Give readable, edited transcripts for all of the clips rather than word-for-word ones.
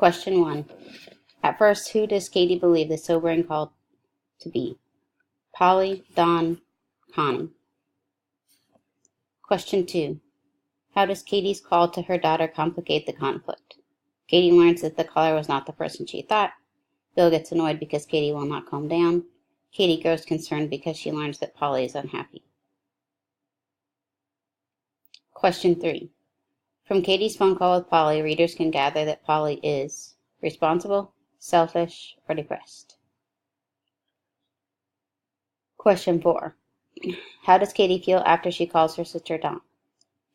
Question 1. At first, who does Katie believe the sobering call to be? Polly, Dawn, Connie. Question 2. How does Katie's call to her daughter complicate the conflict? Katie learns that the caller was not the person she thought. Bill gets annoyed because Katie will not calm down. Katie grows concerned because she learns that Polly is unhappy. Question 3. From Katie's phone call with Polly, readers can gather that Polly is responsible, selfish, or depressed. Question 4. How does Katie feel after she calls her sister Dawn?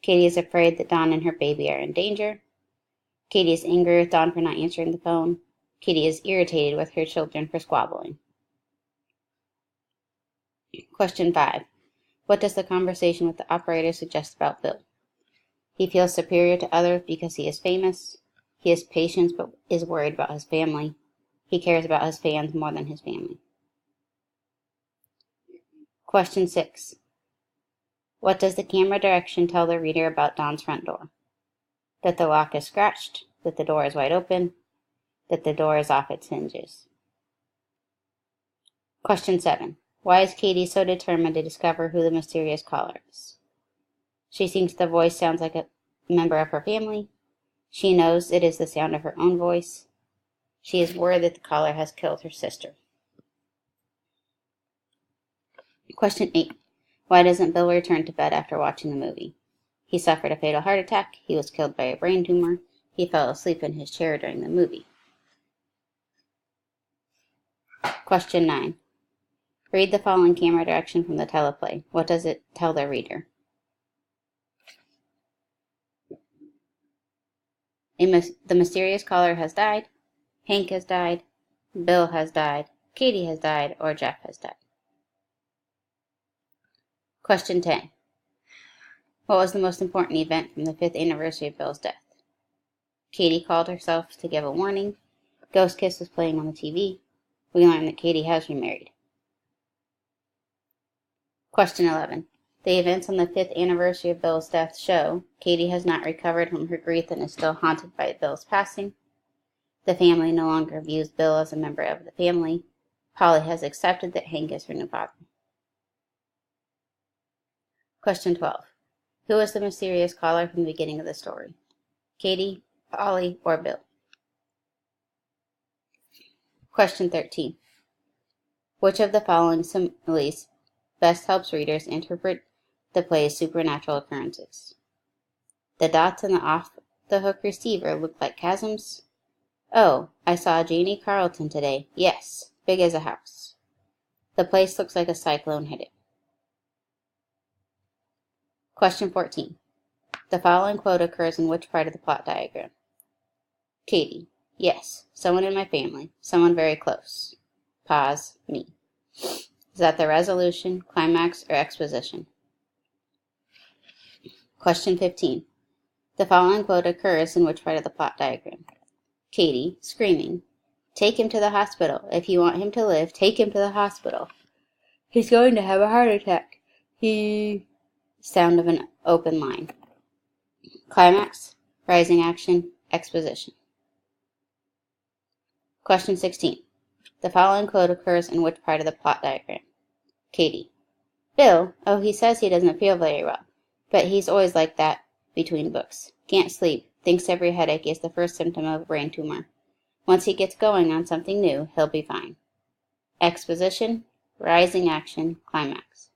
Katie is afraid that Dawn and her baby are in danger. Katie is angry with Dawn for not answering the phone. Katie is irritated with her children for squabbling. Question 5. What does the conversation with the operator suggest about Bill? He feels superior to others because he is famous. He has patience but is worried about his family. He cares about his fans more than his family. Question 6. What does the camera direction tell the reader about Dawn's front door? That the lock is scratched, that the door is wide open, that the door is off its hinges. Question 7. Why is Katie so determined to discover who the mysterious caller is? She thinks the voice sounds like a member of her family. She knows it is the sound of her own voice. She is worried that the caller has killed her sister. Question 8. Why doesn't Bill return to bed after watching the movie? He suffered a fatal heart attack. He was killed by a brain tumor. He fell asleep in his chair during the movie. Question 9. Read the following camera direction from the teleplay. What does it tell the reader? The mysterious caller has died. Hank has died. Bill has died. Katie has died. Or Jeff has died. Question 10. What was the most important event from the 5th anniversary of Bill's death? Katie called herself to give a warning. Ghost Kiss was playing on the TV. We learned that Katie has remarried. Question 11. The events on the 5th anniversary of Bill's death show Katie has not recovered from her grief and is still haunted by Bill's passing. The family no longer views Bill as a member of the family. Polly has accepted that Hank is her new father. Question 12. Who is the mysterious caller from the beginning of the story? Katie, Polly, or Bill? Question 13. Which of the following similes best helps readers interpret the play's supernatural occurrences? The dots on the off-the-hook receiver look like chasms. Oh, I saw Janie Carlton today. Yes, big as a house. The place looks like a cyclone hit it. Question 14. The following quote occurs in which part of the plot diagram? Katie. Yes, someone in my family. Someone very close. Pause. Me. Is that the resolution, climax, or exposition? Question 15. The following quote occurs in which part of the plot diagram? Katie, screaming. Take him to the hospital. If you want him to live, take him to the hospital. He's going to have a heart attack. Sound of an open line. Climax, rising action, exposition. Question 16. The following quote occurs in which part of the plot diagram? Katie. Bill, oh, he says he doesn't feel very well, but he's always like that between books. Can't sleep, thinks every headache is the first symptom of a brain tumor. Once he gets going on something new, he'll be fine. Exposition, rising action, climax.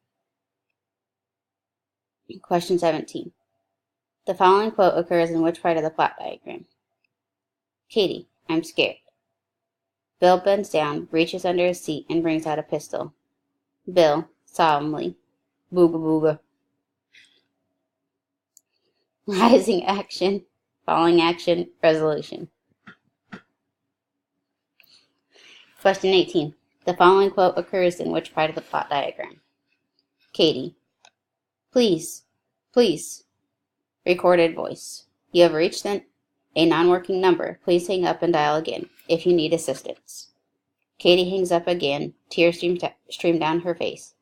Question 17. The following quote occurs in which part of the plot diagram? Katie, I'm scared. Bill bends down, reaches under his seat, and brings out a pistol. Bill, solemnly, booga booga. Rising action, falling action, resolution. Question 18. The following quote occurs in which part of the plot diagram? Katie. Please, please. Recorded voice. You have reached a non-working number. Please hang up and dial again if you need assistance. Katie hangs up again. Tears stream down her face.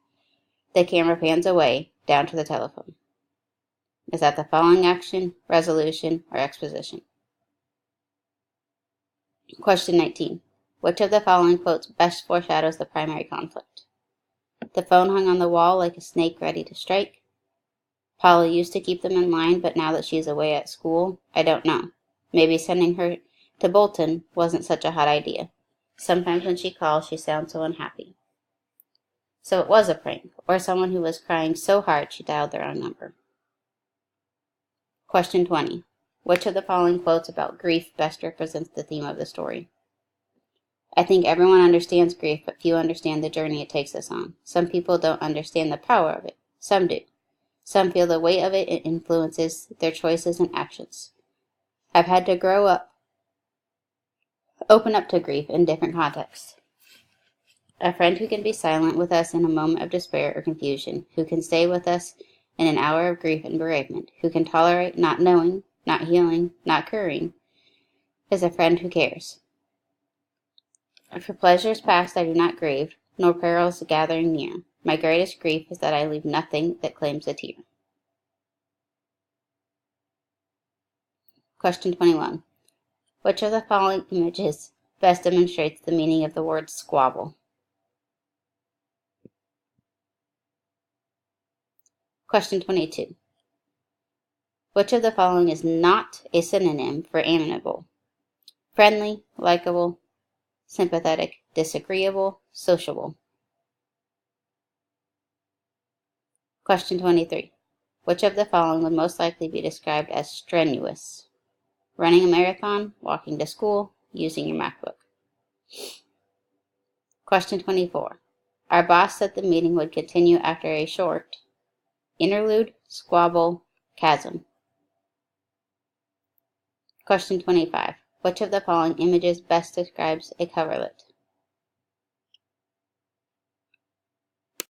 The camera pans away, down to the telephone. Is that the following action, resolution, or exposition? Question 19. Which of the following quotes best foreshadows the primary conflict? The phone hung on the wall like a snake ready to strike. Paula used to keep them in line, but now that she's away at school, I don't know. Maybe sending her to Bolton wasn't such a hot idea. Sometimes when she calls, she sounds so unhappy. So it was a prank, or someone who was crying so hard she dialed the wrong number. Question 20. Which of the following quotes about grief best represents the theme of the story? I think everyone understands grief, but few understand the journey it takes us on. Some people don't understand the power of it. Some do. Some feel the weight of it influences their choices and actions. I've had to open up to grief in different contexts. A friend who can be silent with us in a moment of despair or confusion, who can stay with us in an hour of grief and bereavement, who can tolerate not knowing, not healing, not curing, is a friend who cares. For pleasures past I do not grieve, nor perils gathering near. My greatest grief is that I leave nothing that claims a tear. Question 21. Which of the following images best demonstrates the meaning of the word squabble? Question 22. Which of the following is not a synonym for amiable? Friendly, likable, sympathetic, disagreeable, sociable. Question 23. Which of the following would most likely be described as strenuous? Running a marathon, walking to school, using your MacBook. Question 24. Our boss said the meeting would continue after a short interlude, squabble, chasm. Question 25. Which of the following images best describes a coverlet?